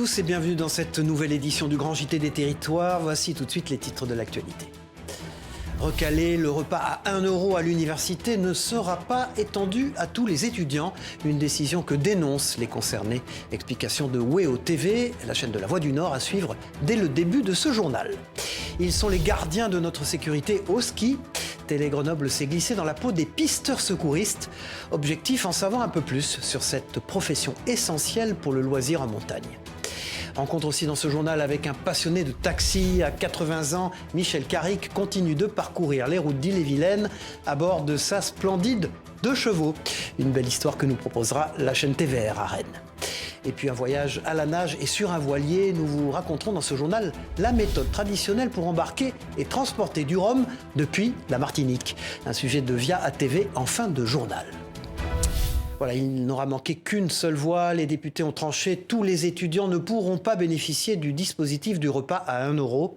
tous et bienvenue dans cette nouvelle édition du Grand JT des Territoires. Voici tout de suite les titres de l'actualité. Recalé, le repas à 1 € à l'université ne sera pas étendu à tous les étudiants. Une décision que dénoncent les concernés. Explication de WEO TV, la chaîne de la Voix du Nord, à suivre dès le début de ce journal. Ils sont les gardiens de notre sécurité au ski. Télé Grenoble s'est glissé dans la peau des pisteurs secouristes. Objectif, en savoir un peu plus sur cette profession essentielle pour le loisir en montagne. Rencontre aussi dans ce journal avec un passionné de taxi. À 80 ans, Michel Carrick continue de parcourir les routes d'Ille-et-Vilaine à bord de sa splendide 2 chevaux. Une belle histoire que nous proposera la chaîne TVR à Rennes. Et puis un voyage à la nage et sur un voilier. Nous vous raconterons dans ce journal la méthode traditionnelle pour embarquer et transporter du rhum depuis la Martinique. Un sujet de Via ATV en fin de journal. Voilà, il n'aura manqué qu'une seule voix. Les députés ont tranché. Tous les étudiants ne pourront pas bénéficier du dispositif du repas à 1 €.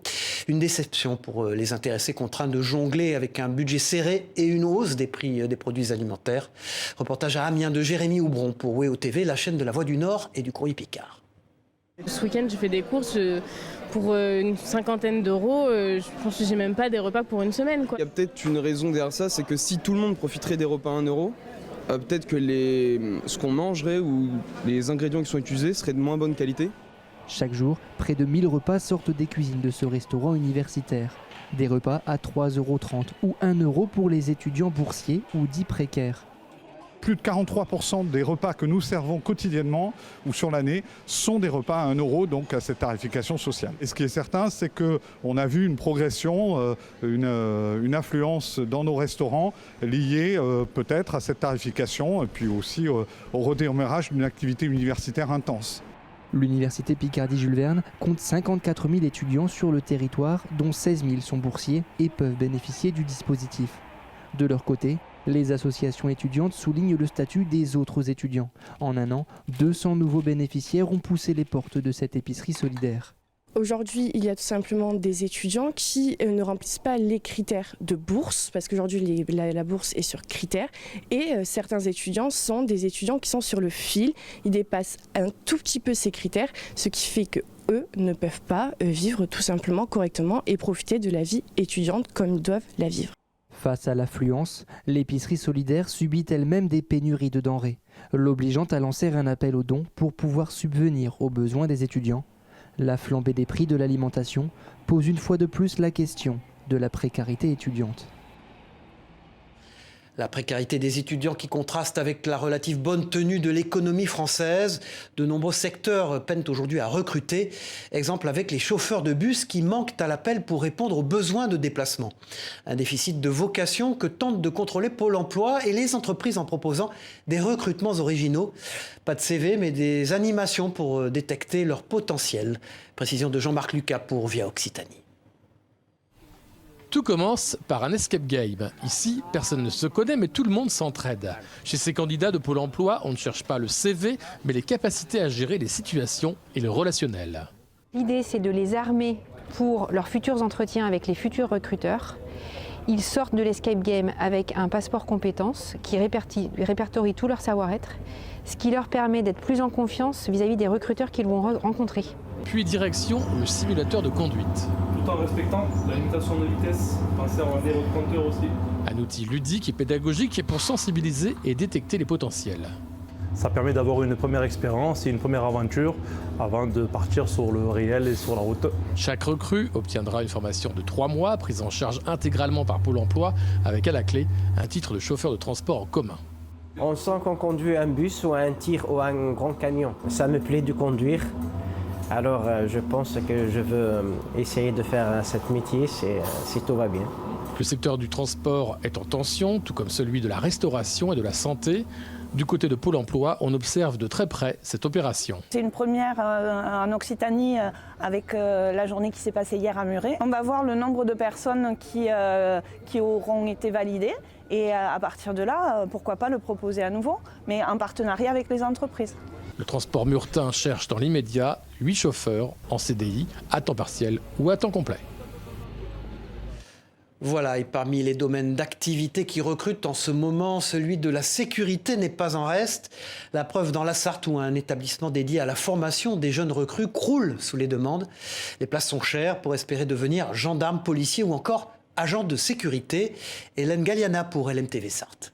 Une déception pour les intéressés contraints de jongler avec un budget serré et une hausse des prix des produits alimentaires. Reportage à Amiens de Jérémy Houbron pour WEO TV, la chaîne de la Voix du Nord et du Courrier Picard. Ce week-end, j'ai fait des courses pour une 50aine d'euros. Je pense que j'ai même pas des repas pour une semaine, quoi. Il y a peut-être une raison derrière ça, c'est que si tout le monde profiterait des repas à 1 €, peut-être que ce qu'on mangerait ou les ingrédients qui sont utilisés seraient de moins bonne qualité. Chaque jour, près de 1000 repas sortent des cuisines de ce restaurant universitaire. Des repas à 3,30 € ou 1 € pour les étudiants boursiers ou dits précaires. Plus de 43% des repas que nous servons quotidiennement ou sur l'année sont des repas à 1 €, donc à cette tarification sociale. Et ce qui est certain, c'est qu'on a vu une progression, une affluence dans nos restaurants liée peut-être à cette tarification et puis aussi au redémarrage d'une activité universitaire intense. L'université Picardie-Jules Verne compte 54 000 étudiants sur le territoire, dont 16 000 sont boursiers et peuvent bénéficier du dispositif. De leur côté, les associations étudiantes soulignent le statut des autres étudiants. En un an, 200 nouveaux bénéficiaires ont poussé les portes de cette épicerie solidaire. Aujourd'hui, il y a tout simplement des étudiants qui ne remplissent pas les critères de bourse, parce qu'aujourd'hui la bourse est sur critères, et certains étudiants sont des étudiants qui sont sur le fil. Ils dépassent un tout petit peu ces critères, ce qui fait que eux ne peuvent pas vivre tout simplement correctement et profiter de la vie étudiante comme ils doivent la vivre. Face à l'affluence, l'épicerie solidaire subit elle-même des pénuries de denrées, l'obligeant à lancer un appel aux dons pour pouvoir subvenir aux besoins des étudiants. La flambée des prix de l'alimentation pose une fois de plus la question de la précarité étudiante. La précarité des étudiants qui contraste avec la relative bonne tenue de l'économie française. De nombreux secteurs peinent aujourd'hui à recruter. Exemple avec les chauffeurs de bus qui manquent à l'appel pour répondre aux besoins de déplacement. Un déficit de vocation que tente de contrôler Pôle emploi et les entreprises en proposant des recrutements originaux. Pas de CV mais des animations pour détecter leur potentiel. Précision de Jean-Marc Lucas pour Via Occitanie. Tout commence par un escape game. Ici, personne ne se connaît, mais tout le monde s'entraide. Chez ces candidats de Pôle emploi, on ne cherche pas le CV, mais les capacités à gérer les situations et le relationnel. L'idée, c'est de les armer pour leurs futurs entretiens avec les futurs recruteurs. Ils sortent de l'escape game avec un passeport compétences qui répertorie tout leur savoir-être, ce qui leur permet d'être plus en confiance vis-à-vis des recruteurs qu'ils vont rencontrer. Puis direction le simulateur de conduite. Tout en respectant la limitation de vitesse, pensez à enlever votre compteur aussi. Un outil ludique et pédagogique pour sensibiliser et détecter les potentiels. Ça permet d'avoir une première expérience et une première aventure avant de partir sur le réel et sur la route. Chaque recrue obtiendra une formation de 3 mois, prise en charge intégralement par Pôle emploi, avec à la clé un titre de chauffeur de transport en commun. On sent qu'on conduit un bus ou un tir ou un grand camion. Ça me plaît de conduire. Alors je pense que je veux essayer de faire ce métier si tout va bien. Le secteur du transport est en tension, tout comme celui de la restauration et de la santé. Du côté de Pôle emploi, on observe de très près cette opération. C'est une première en Occitanie avec la journée qui s'est passée hier à Muret. On va voir le nombre de personnes qui auront été validées et à partir de là, pourquoi pas le proposer à nouveau, mais en partenariat avec les entreprises. Le transport murtin cherche dans l'immédiat 8 chauffeurs en CDI, à temps partiel ou à temps complet. Voilà, et parmi les domaines d'activité qui recrutent en ce moment, celui de la sécurité n'est pas en reste. La preuve dans la Sarthe où un établissement dédié à la formation des jeunes recrues croule sous les demandes. Les places sont chères pour espérer devenir gendarme, policier ou encore agent de sécurité. Hélène Galliana pour LMTV Sarthe.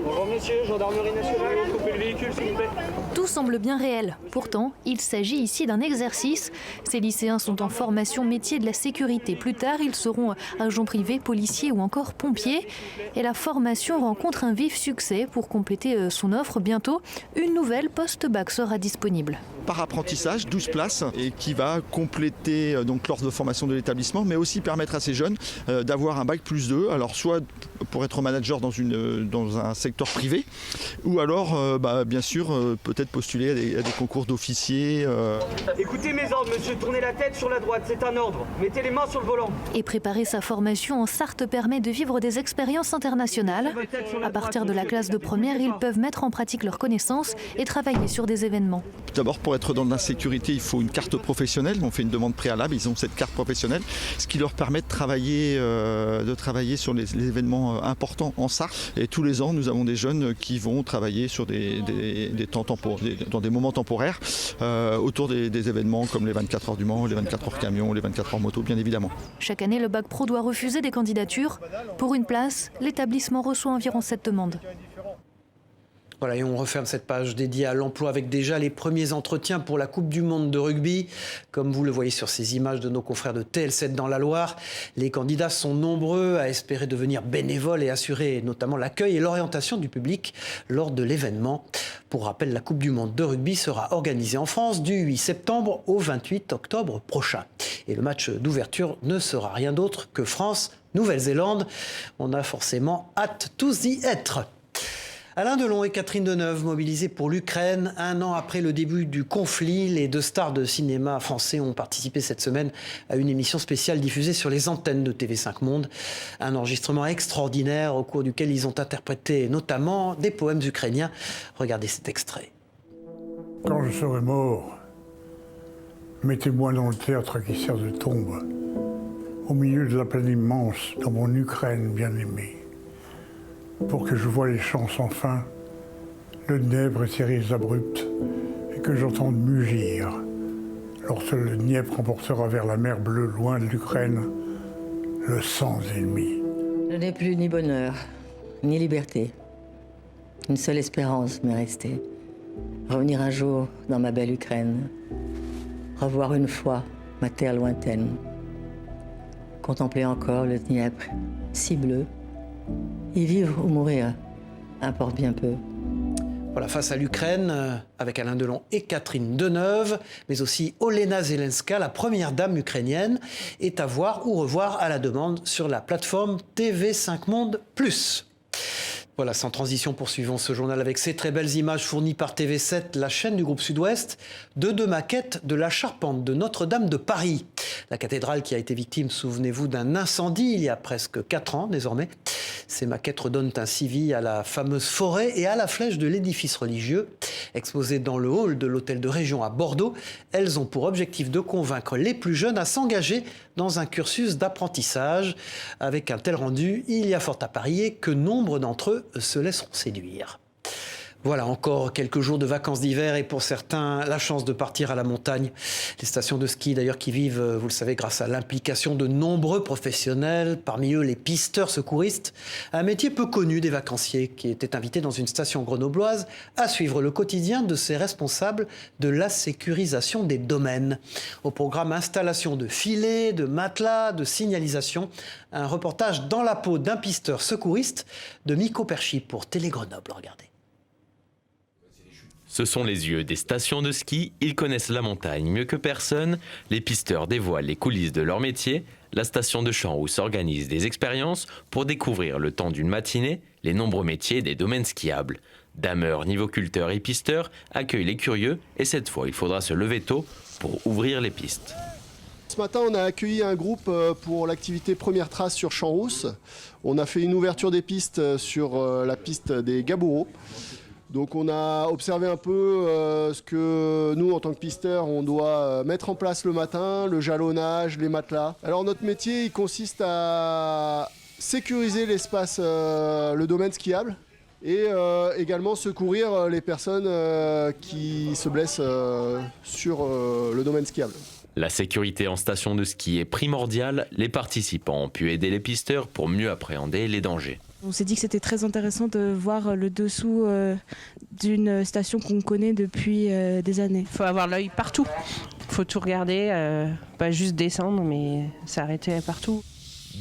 Bonjour monsieur, gendarmerie nationale, coupez le véhicule s'il vous plaît. Tout semble bien réel. Pourtant, il s'agit ici d'un exercice. Ces lycéens sont en formation métier de la sécurité. Plus tard, ils seront agents privés, policiers ou encore pompiers. Et la formation rencontre un vif succès. Pour compléter son offre, bientôt, une nouvelle post-bac sera disponible. Par apprentissage, 12 places, et qui va compléter donc l'ordre de formation de l'établissement, mais aussi permettre à ces jeunes d'avoir un bac plus 2, alors soit pour être manager dans un secteur privé, ou alors bien sûr peut-être postuler à des concours d'officiers. Écoutez mes ordres, monsieur, tournez la tête sur la droite, c'est un ordre. Mettez les mains sur le volant. Et préparer sa formation en Sarthe permet de vivre des expériences internationales. À partir de la classe de première, ils peuvent mettre en pratique leurs connaissances et travailler sur des événements. D'abord, pour être dans l'insécurité, il faut une carte professionnelle. On fait une demande préalable, ils ont cette carte professionnelle, ce qui leur permet de travailler sur les événements importants en Sarthe. Et tous les ans, nous avons des jeunes qui vont travailler sur dans des moments temporaires autour des événements comme les 24 heures du Mans, les 24 heures camion, les 24 heures moto, bien évidemment. Chaque année, le bac pro doit refuser des candidatures. Pour une place, l'établissement reçoit environ 7 demandes. Voilà, et on referme cette page dédiée à l'emploi avec déjà les premiers entretiens pour la Coupe du Monde de rugby. Comme vous le voyez sur ces images de nos confrères de TL7 dans la Loire, les candidats sont nombreux à espérer devenir bénévoles et assurer notamment l'accueil et l'orientation du public lors de l'événement. Pour rappel, la Coupe du Monde de rugby sera organisée en France du 8 septembre au 28 octobre prochain. Et le match d'ouverture ne sera rien d'autre que France-Nouvelle-Zélande. On a forcément hâte tous d'y être. Alain Delon et Catherine Deneuve mobilisés pour l'Ukraine. Un an après le début du conflit, les deux stars de cinéma français ont participé cette semaine à une émission spéciale diffusée sur les antennes de TV5 Monde. Un enregistrement extraordinaire au cours duquel ils ont interprété notamment des poèmes ukrainiens. Regardez cet extrait. Quand je serai mort, mettez-moi dans le théâtre qui sert de tombe, au milieu de la plaine immense, dans mon Ukraine bien-aimée. Pour que je voie les champs sans fin, le Dniepr et ses rives abruptes, et que j'entende mugir, lorsque le Dniepr emportera vers la mer bleue, loin de l'Ukraine, le sang des ennemis. Je n'ai plus ni bonheur, ni liberté. Une seule espérance m'est restée. Revenir un jour dans ma belle Ukraine, revoir une fois ma terre lointaine, contempler encore le Dniepr, si bleu, y vivre ou mourir, importe bien peu. Voilà, face à l'Ukraine, avec Alain Delon et Catherine Deneuve, mais aussi Olena Zelenska, la première dame ukrainienne, est à voir ou revoir à la demande sur la plateforme TV5 Monde+. Voilà, sans transition, poursuivons ce journal avec ces très belles images fournies par TV7, la chaîne du groupe Sud-Ouest, de deux maquettes de la charpente de Notre-Dame de Paris. La cathédrale qui a été victime, souvenez-vous, d'un incendie il y a presque 4 ans désormais. Ces maquettes redonnent ainsi vie à la fameuse forêt et à la flèche de l'édifice religieux. Exposées dans le hall de l'hôtel de région à Bordeaux, elles ont pour objectif de convaincre les plus jeunes à s'engager dans un cursus d'apprentissage. Avec un tel rendu, il y a fort à parier que nombre d'entre eux se laisseront séduire. Voilà, encore quelques jours de vacances d'hiver et pour certains, la chance de partir à la montagne. Les stations de ski d'ailleurs qui vivent, vous le savez, grâce à l'implication de nombreux professionnels, parmi eux les pisteurs secouristes, un métier peu connu des vacanciers qui étaient invités dans une station grenobloise à suivre le quotidien de ces responsables de la sécurisation des domaines. Au programme installation de filets, de matelas, de signalisation, un reportage dans la peau d'un pisteur secouriste de Miko Perchy pour Télé Grenoble. Regardez. Ce sont les yeux des stations de ski, ils connaissent la montagne mieux que personne. Les pisteurs dévoilent les coulisses de leur métier. La station de Champs s'organise des expériences pour découvrir le temps d'une matinée les nombreux métiers des domaines skiables. Dameurs, nivoculteurs et pisteurs accueillent les curieux et cette fois il faudra se lever tôt pour ouvrir les pistes. Ce matin, on a accueilli un groupe pour l'activité Première Trace sur Champs. On a fait une ouverture des pistes sur la piste des Gaboureaux. Donc on a observé un peu ce que nous, en tant que pisteurs, on doit mettre en place le matin, le jalonnage, les matelas. Alors notre métier, il consiste à sécuriser l'espace, le domaine skiable, et également secourir les personnes qui se blessent sur le domaine skiable. La sécurité en station de ski est primordiale. Les participants ont pu aider les pisteurs pour mieux appréhender les dangers. On s'est dit que c'était très intéressant de voir le dessous d'une station qu'on connaît depuis des années. Il faut avoir l'œil partout. Il faut tout regarder, pas juste descendre, mais s'arrêter partout.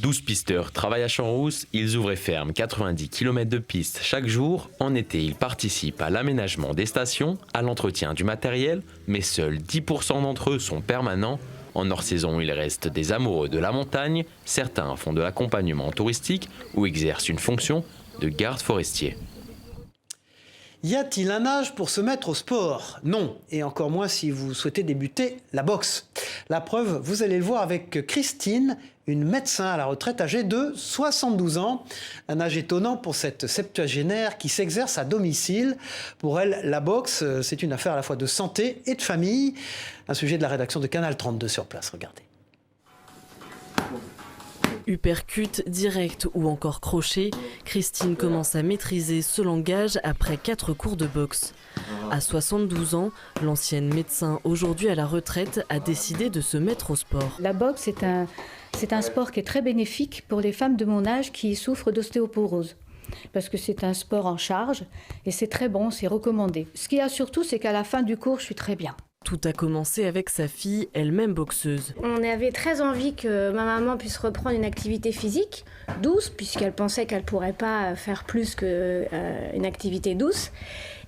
12 pisteurs travaillent à Champs-Rousse. Ils ouvrent et ferment 90 km de pistes chaque jour. En été, ils participent à l'aménagement des stations, à l'entretien du matériel, mais seuls 10% d'entre eux sont permanents. En hors-saison, il reste des amoureux de la montagne. Certains font de l'accompagnement touristique ou exercent une fonction de garde forestier. Y a-t-il un âge pour se mettre au sport? Non, et encore moins si vous souhaitez débuter la boxe. La preuve, vous allez le voir avec Christine, une médecin à la retraite âgée de 72 ans. Un âge étonnant pour cette septuagénaire qui s'exerce à domicile. Pour elle, la boxe, c'est une affaire à la fois de santé et de famille. Un sujet de la rédaction de Canal 32 sur place, regardez. Uppercut, direct ou encore crochet, Christine commence à maîtriser ce langage après 4 cours de boxe. À 72 ans, l'ancienne médecin, aujourd'hui à la retraite, a décidé de se mettre au sport. La boxe, c'est un sport qui est très bénéfique pour les femmes de mon âge qui souffrent d'ostéoporose. Parce que c'est un sport en charge et c'est très bon, c'est recommandé. Ce qu'il y a surtout, c'est qu'à la fin du cours, je suis très bien. Tout a commencé avec sa fille, elle-même boxeuse. On avait très envie que ma maman puisse reprendre une activité physique douce, puisqu'elle pensait qu'elle ne pourrait pas faire plus qu'une activité douce.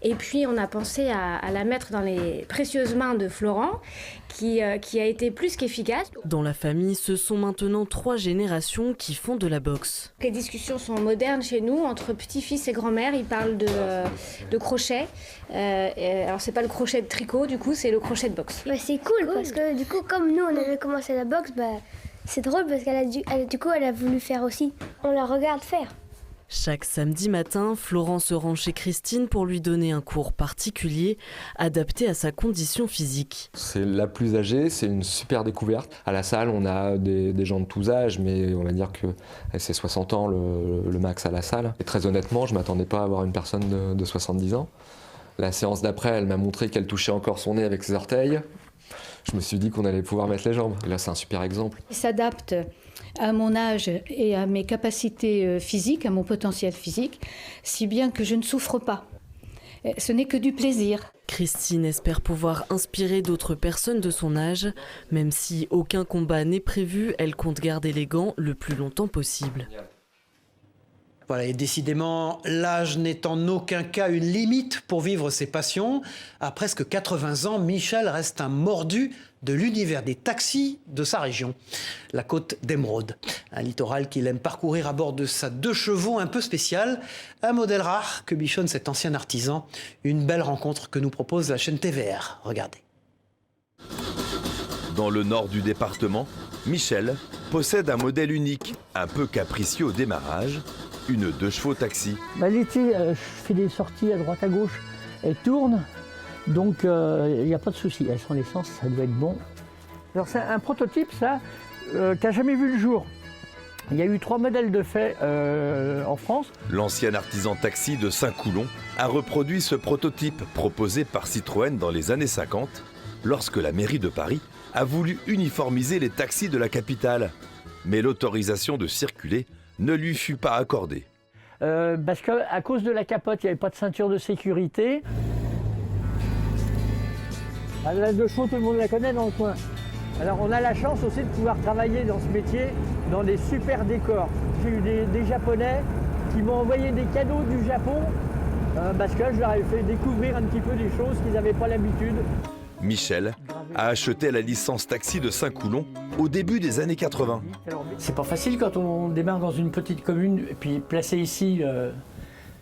Et puis on a pensé à la mettre dans les précieuses mains de Florent, qui a été plus qu'efficace. Dans la famille, ce sont maintenant 3 générations qui font de la boxe. Les discussions sont modernes chez nous, entre petit-fils et grand-mère. Ils parlent de crochet. Alors c'est pas le crochet de tricot, du coup, c'est le crochet de boxe. Bah, c'est cool, parce que du coup, comme nous, on avait commencé la boxe, c'est drôle parce qu'elle a voulu faire aussi. On la regarde faire. Chaque samedi matin, Florent se rend chez Christine pour lui donner un cours particulier, adapté à sa condition physique. C'est la plus âgée, c'est une super découverte. À la salle, on a des gens de tous âges, mais on va dire que c'est 60 ans le max à la salle. Et très honnêtement, je ne m'attendais pas à avoir une personne de 70 ans. La séance d'après, elle m'a montré qu'elle touchait encore son nez avec ses orteils. Je me suis dit qu'on allait pouvoir mettre les jambes. Et là, c'est un super exemple. Il s'adapte à mon âge et à mes capacités physiques, à mon potentiel physique, si bien que je ne souffre pas. Ce n'est que du plaisir. Christine espère pouvoir inspirer d'autres personnes de son âge. Même si aucun combat n'est prévu, elle compte garder les gants le plus longtemps possible. Voilà, et décidément, l'âge n'est en aucun cas une limite pour vivre ses passions. À presque 80 ans, Michel reste un mordu de l'univers des taxis de sa région, la côte d'Émeraude. Un littoral qu'il aime parcourir à bord de sa 2 chevaux un peu spéciale. Un modèle rare que bichonne cet ancien artisan. Une belle rencontre que nous propose la chaîne TVR. Regardez. Dans le nord du département, Michel possède un modèle unique, un peu capricieux au démarrage. Une 2 chevaux taxi. L'été, je fais des sorties à droite à gauche. Elle tourne, donc il n'y a pas de souci. Elle sent l'essence, ça doit être bon. Alors c'est un prototype, ça, qui n'a jamais vu le jour. Il y a eu 3 modèles de fait en France. L'ancien artisan taxi de Saint-Coulon a reproduit ce prototype proposé par Citroën dans les années 50, lorsque la mairie de Paris a voulu uniformiser les taxis de la capitale. Mais l'autorisation de circuler ne lui fut pas accordé. Parce qu'à cause de la capote, il n'y avait pas de ceinture de sécurité. La 2 chevaux, tout le monde la connaît dans le coin. Alors on a la chance aussi de pouvoir travailler dans ce métier dans des super décors. J'ai eu des Japonais qui m'ont envoyé des cadeaux du Japon parce que je leur ai fait découvrir un petit peu des choses qu'ils n'avaient pas l'habitude. Michel a acheté la licence taxi de Saint-Coulon au début des années 80. C'est pas facile quand on démarre dans une petite commune, et puis placé ici,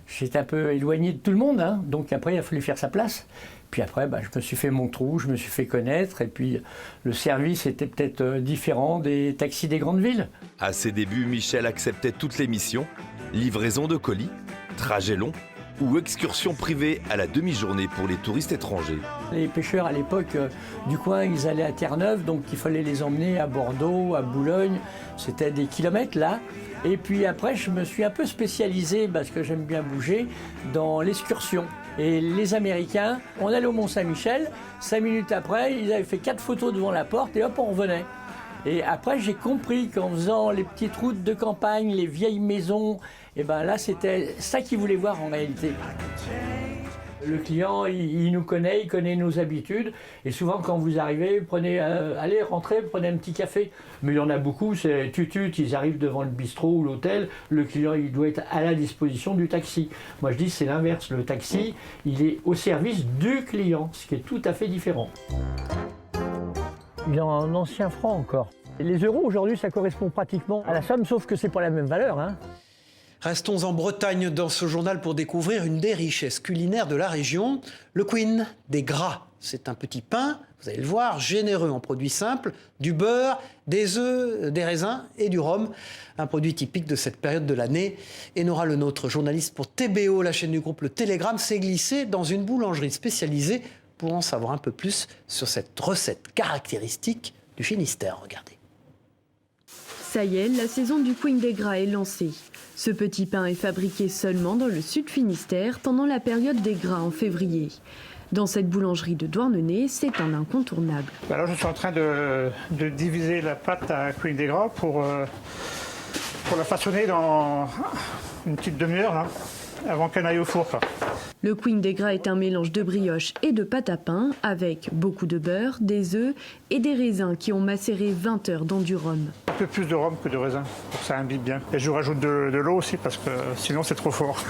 j'étais un peu éloigné de tout le monde, hein, donc après il a fallu faire sa place. Puis après, je me suis fait mon trou, je me suis fait connaître, et puis le service était peut-être différent des taxis des grandes villes. À ses débuts, Michel acceptait toutes les missions, livraison de colis, trajets longs, ou excursions privées à la demi-journée pour les touristes étrangers. Les pêcheurs à l'époque du coin, ils allaient à Terre-Neuve, donc il fallait les emmener à Bordeaux, à Boulogne. C'était des kilomètres là. Et puis après, je me suis un peu spécialisé, parce que j'aime bien bouger, dans l'excursion. Et les Américains, on allait au Mont-Saint-Michel, 5 minutes après, ils avaient fait 4 photos devant la porte et hop, on revenait. Et après, j'ai compris qu'en faisant les petites routes de campagne, les vieilles maisons, et ben là, c'était ça qu'ils voulaient voir en réalité. Le client, il nous connaît, il connaît nos habitudes. Et souvent, quand vous arrivez, allez, rentrez, prenez un petit café. Mais il y en a beaucoup, c'est tutut, ils arrivent devant le bistrot ou l'hôtel. Le client, il doit être à la disposition du taxi. Moi, je dis, c'est l'inverse. Le taxi, il est au service du client, ce qui est tout à fait différent. Il y a un ancien franc encore. Les euros, aujourd'hui, ça correspond pratiquement à la somme, sauf que c'est pas la même valeur, hein. Restons en Bretagne dans ce journal pour découvrir une des richesses culinaires de la région, le queen des gras. C'est un petit pain, vous allez le voir, généreux en produits simples, du beurre, des œufs, des raisins et du rhum. Un produit typique de cette période de l'année. Et Nora Le Nôtre, journaliste pour TBO, la chaîne du groupe Le Télégramme, s'est glissée dans une boulangerie spécialisée pour en savoir un peu plus sur cette recette caractéristique du Finistère. Regardez. Ça y est, la saison du queen des gras est lancée. Ce petit pain est fabriqué seulement dans le sud Finistère pendant la période des gras en février. Dans cette boulangerie de Douarnenez, c'est un incontournable. Alors je suis en train de diviser la pâte à queen des gras pour la façonner dans une petite demi-heure là, avant qu'elle aille au four. Là. Le queen des gras est un mélange de brioche et de pâte à pain avec beaucoup de beurre, des œufs et des raisins qui ont macéré 20 heures dans du rhum. Un peu plus de rhum que de raisin pour que ça imbibe bien. Et je rajoute de l'eau aussi parce que sinon c'est trop fort.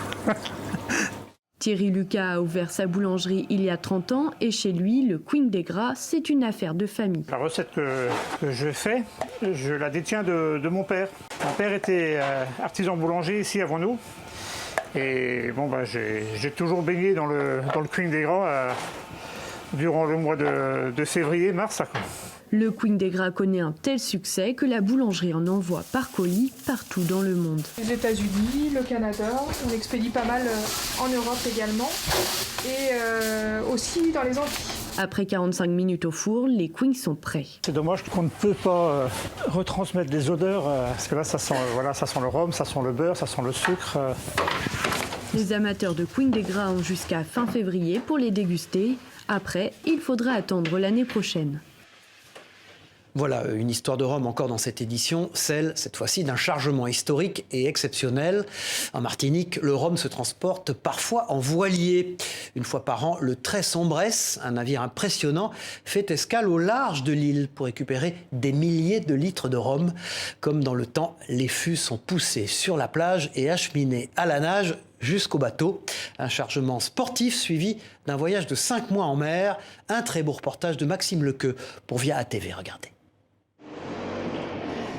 Thierry Lucas a ouvert sa boulangerie il y a 30 ans et chez lui, le queen des gras, c'est une affaire de famille. La recette que je fais, je la détiens de mon père. Mon père était artisan boulanger ici avant nous. Et bon, j'ai toujours baigné dans le queen des gras durant le mois de février-mars. Le queen des gras connaît un tel succès que la boulangerie en envoie par colis partout dans le monde. Les États-Unis, le Canada, on expédie pas mal en Europe également et aussi dans les Antilles. Après 45 minutes au four, les queens sont prêts. C'est dommage qu'on ne peut pas retransmettre les odeurs parce que là ça sent le rhum, ça sent le beurre, ça sent le sucre. Les amateurs de queen des gras ont jusqu'à fin février pour les déguster. Après, il faudra attendre l'année prochaine. Voilà une histoire de Rome encore dans cette édition, celle, cette fois-ci, d'un chargement historique et exceptionnel. En Martinique, le rhum se transporte parfois en voilier. Une fois par an, le Très Sombresse, un navire impressionnant, fait escale au large de l'île pour récupérer des milliers de litres de rhum. Comme dans le temps, les fûts sont poussés sur la plage et acheminés à la nage jusqu'au bateau. Un chargement sportif suivi d'un voyage de 5 mois en mer. Un très beau reportage de Maxime Lequeux pour Via ATV. Regardez.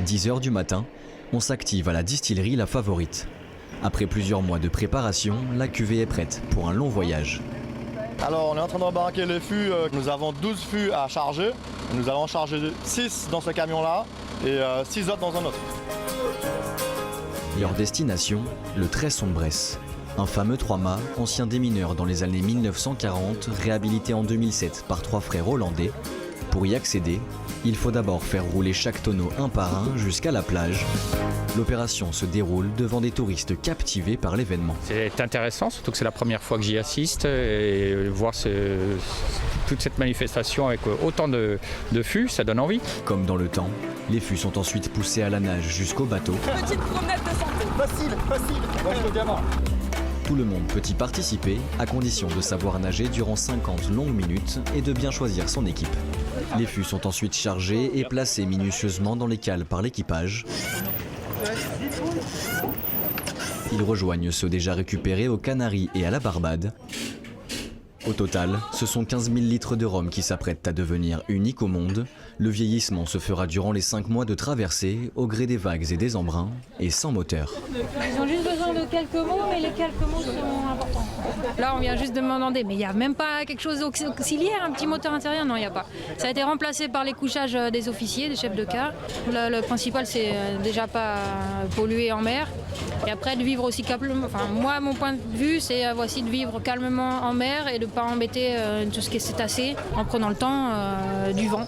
10h du matin, on s'active à la distillerie La Favorite. Après plusieurs mois de préparation, la cuvée est prête pour un long voyage. Alors on est en train d'embarquer les fûts, nous avons 12 fûts à charger. Nous allons charger 6 dans ce camion-là et 6 autres dans un autre. Leur destination, le Très Sombresse. Un fameux 3-mâts, ancien démineur dans les années 1940, réhabilité en 2007 par 3 frères hollandais. Pour y accéder, il faut d'abord faire rouler chaque tonneau un par un jusqu'à la plage. L'opération se déroule devant des touristes captivés par l'événement. C'est intéressant, surtout que c'est la première fois que j'y assiste et voir toute cette manifestation avec autant de fûts, ça donne envie. Comme dans le temps, les fûts sont ensuite poussés à la nage jusqu'au bateau. Petite promenade de santé, facile, moi le gamin. Tout le monde peut y participer, à condition de savoir nager durant 50 longues minutes et de bien choisir son équipe. Les fûts sont ensuite chargés et placés minutieusement dans les cales par l'équipage. Ils rejoignent ceux déjà récupérés aux Canaries et à la Barbade. Au total, ce sont 15 000 litres de rhum qui s'apprêtent à devenir uniques au monde, Le vieillissement se fera durant les 5 mois de traversée, au gré des vagues et des embruns, et sans moteur. Ils ont juste besoin de quelques mots, mais les quelques mots sont importants. Là, on vient juste de m'en demander, mais il n'y a même pas quelque chose d'auxiliaire, un petit moteur intérieur? Non, il n'y a pas. Ça a été remplacé par les couchages des officiers, des chefs de quart. Le principal, c'est déjà pas polluer en mer. Et après, de vivre aussi calmement. Enfin, moi, mon point de vue, c'est voici de vivre calmement en mer et de ne pas embêter tout ce qui est cétacé en prenant le temps du vent.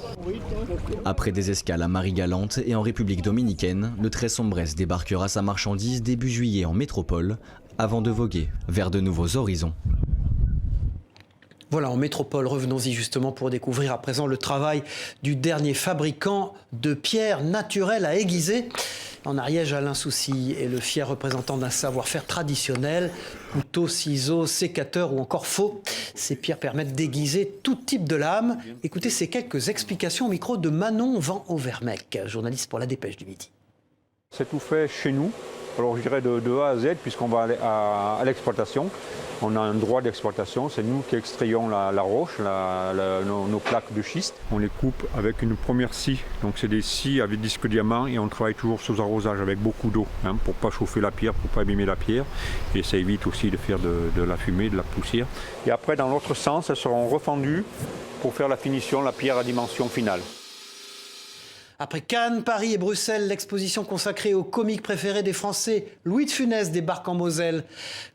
Après des escales à Marie-Galante et en République dominicaine, le Très Sombresse débarquera sa marchandise début juillet en métropole, avant de voguer vers de nouveaux horizons. Voilà, en métropole, revenons-y justement pour découvrir à présent le travail du dernier fabricant de pierres naturelles à aiguiser. En Ariège, Alain Soucy est le fier représentant d'un savoir-faire traditionnel. Couteaux, ciseaux, sécateurs ou encore faux. Ces pierres permettent d'aiguiser tout type de lame. Écoutez ces quelques explications au micro de Manon Van Overmec, journaliste pour La Dépêche du Midi. C'est tout fait chez nous. Alors je dirais de A à Z, puisqu'on va aller à l'exploitation. On a un droit d'exploitation, c'est nous qui extrayons la roche, nos plaques de schiste. On les coupe avec une première scie, donc c'est des scies avec disque diamant et on travaille toujours sous arrosage avec beaucoup d'eau, pour ne pas chauffer la pierre, pour ne pas abîmer la pierre. Et ça évite aussi de faire de la fumée, de la poussière. Et après, dans l'autre sens, elles seront refendues pour faire la finition, la pierre à dimension finale. Après Cannes, Paris et Bruxelles, l'exposition consacrée aux comiques préférés des Français, Louis de Funès, débarque en Moselle.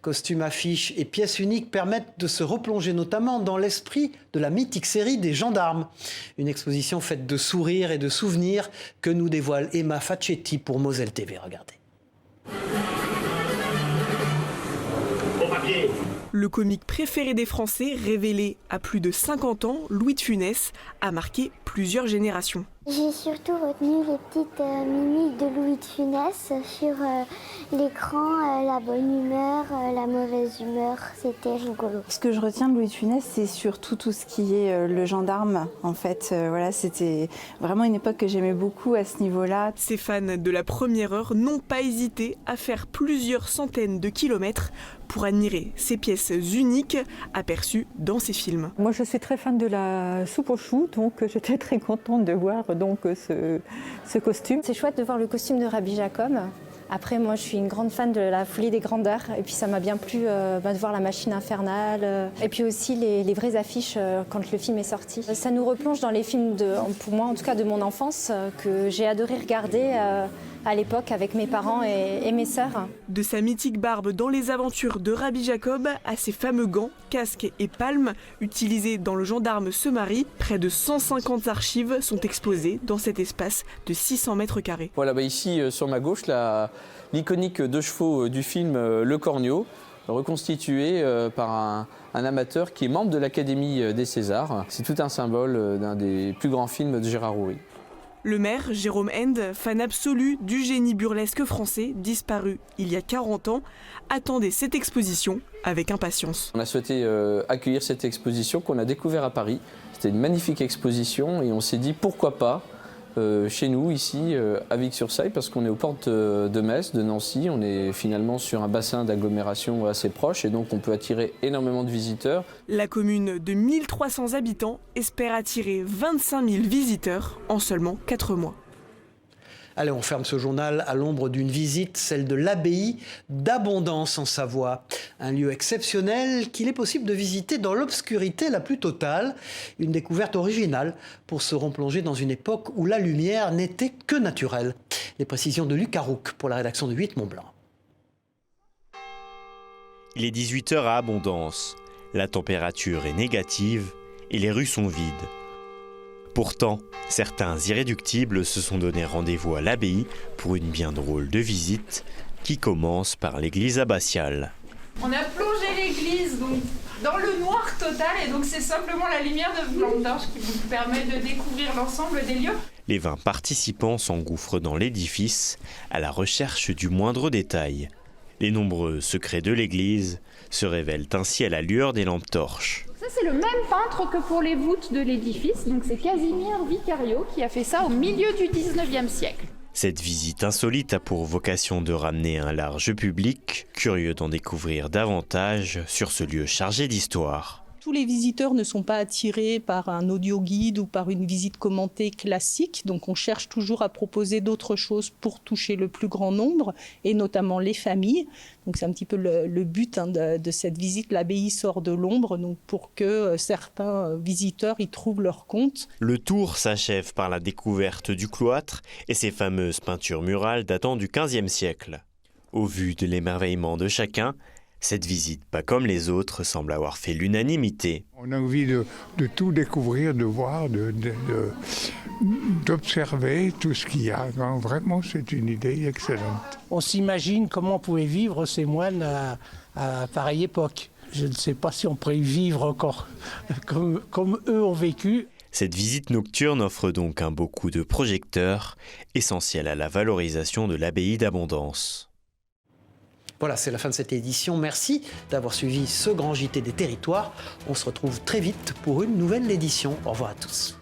Costumes, affiches et pièces uniques permettent de se replonger notamment dans l'esprit de la mythique série des Gendarmes. Une exposition faite de sourires et de souvenirs que nous dévoile Emma Facchetti pour Moselle TV. Regardez. Le comique préféré des Français, révélé à plus de 50 ans, Louis de Funès, a marqué plusieurs générations. J'ai surtout retenu les petites mimiques de Louis de Funès sur l'écran, la bonne humeur, la mauvaise humeur, c'était rigolo. Ce que je retiens de Louis de Funès, c'est surtout tout ce qui est le gendarme. En fait, voilà, c'était vraiment une époque que j'aimais beaucoup à ce niveau-là. Ces fans de la première heure n'ont pas hésité à faire plusieurs centaines de kilomètres pour admirer ces pièces uniques aperçues dans ces films. Moi, je suis très fan de la soupe aux choux, donc j'étais très contente de voir ce costume. C'est chouette de voir le costume de Rabbi Jacob. Après, moi, je suis une grande fan de la folie des grandeurs. Et puis, ça m'a bien plu de voir la machine infernale. Et puis aussi les vraies affiches quand le film est sorti. Ça nous replonge dans les films, pour moi, en tout cas, de mon enfance, que j'ai adoré regarder à l'époque avec mes parents et mes sœurs. De sa mythique barbe dans les aventures de Rabbi Jacob à ses fameux gants, casques et palmes utilisés dans Le Gendarme se marie, près de 150 archives sont exposées dans cet espace de 600 mètres carrés. Voilà, ici sur ma gauche, l'iconique 2 chevaux du film Le Cornio, reconstitué par un amateur qui est membre de l'Académie des Césars. C'est tout un symbole d'un des plus grands films de Gérard Rouy. Le maire, Jérôme End, fan absolu du génie burlesque français, disparu il y a 40 ans, attendait cette exposition avec impatience. On a souhaité accueillir cette exposition qu'on a découverte à Paris. C'était une magnifique exposition et on s'est dit pourquoi pas chez nous, ici, à Vic-sur-Seille, parce qu'on est aux portes de Metz, de Nancy. On est finalement sur un bassin d'agglomération assez proche et donc on peut attirer énormément de visiteurs. La commune de 1300 habitants espère attirer 25 000 visiteurs en seulement 4 mois. Allez, on ferme ce journal à l'ombre d'une visite, celle de l'abbaye d'Abondance en Savoie. Un lieu exceptionnel qu'il est possible de visiter dans l'obscurité la plus totale. Une découverte originale pour se replonger dans une époque où la lumière n'était que naturelle. Les précisions de Luc Arouk pour la rédaction de 8 Mont-Blanc. Il est 18h à Abondance. La température est négative et les rues sont vides. Pourtant, certains irréductibles se sont donné rendez-vous à l'abbaye pour une bien drôle de visite qui commence par l'église abbatiale. On a plongé l'église dans le noir total et donc c'est simplement la lumière de lampe torche qui vous permet de découvrir l'ensemble des lieux. Les 20 participants s'engouffrent dans l'édifice à la recherche du moindre détail. Les nombreux secrets de l'église se révèlent ainsi à la lueur des lampes torches. Ça, c'est le même peintre que pour les voûtes de l'édifice, donc c'est Casimir Vicario qui a fait ça au milieu du 19e siècle. Cette visite insolite a pour vocation de ramener un large public, curieux d'en découvrir davantage sur ce lieu chargé d'histoire. Tous les visiteurs ne sont pas attirés par un audio guide ou par une visite commentée classique, donc on cherche toujours à proposer d'autres choses pour toucher le plus grand nombre, et notamment les familles. Donc c'est un petit peu le but de cette visite. L'abbaye sort de l'ombre, donc pour que certains visiteurs y trouvent leur compte. Le tour s'achève par la découverte du cloître et ses fameuses peintures murales datant du XVe siècle. Au vu de l'émerveillement de chacun, cette visite, pas comme les autres, semble avoir fait l'unanimité. On a envie de tout découvrir, de voir, d'observer tout ce qu'il y a. Non, vraiment, c'est une idée excellente. On s'imagine comment pouvaient vivre ces moines à pareille époque. Je ne sais pas si on pourrait vivre encore comme eux ont vécu. Cette visite nocturne offre donc un beau coup de projecteur, essentiel à la valorisation de l'abbaye d'Abondance. Voilà, c'est la fin de cette édition. Merci d'avoir suivi ce grand JT des territoires. On se retrouve très vite pour une nouvelle édition. Au revoir à tous.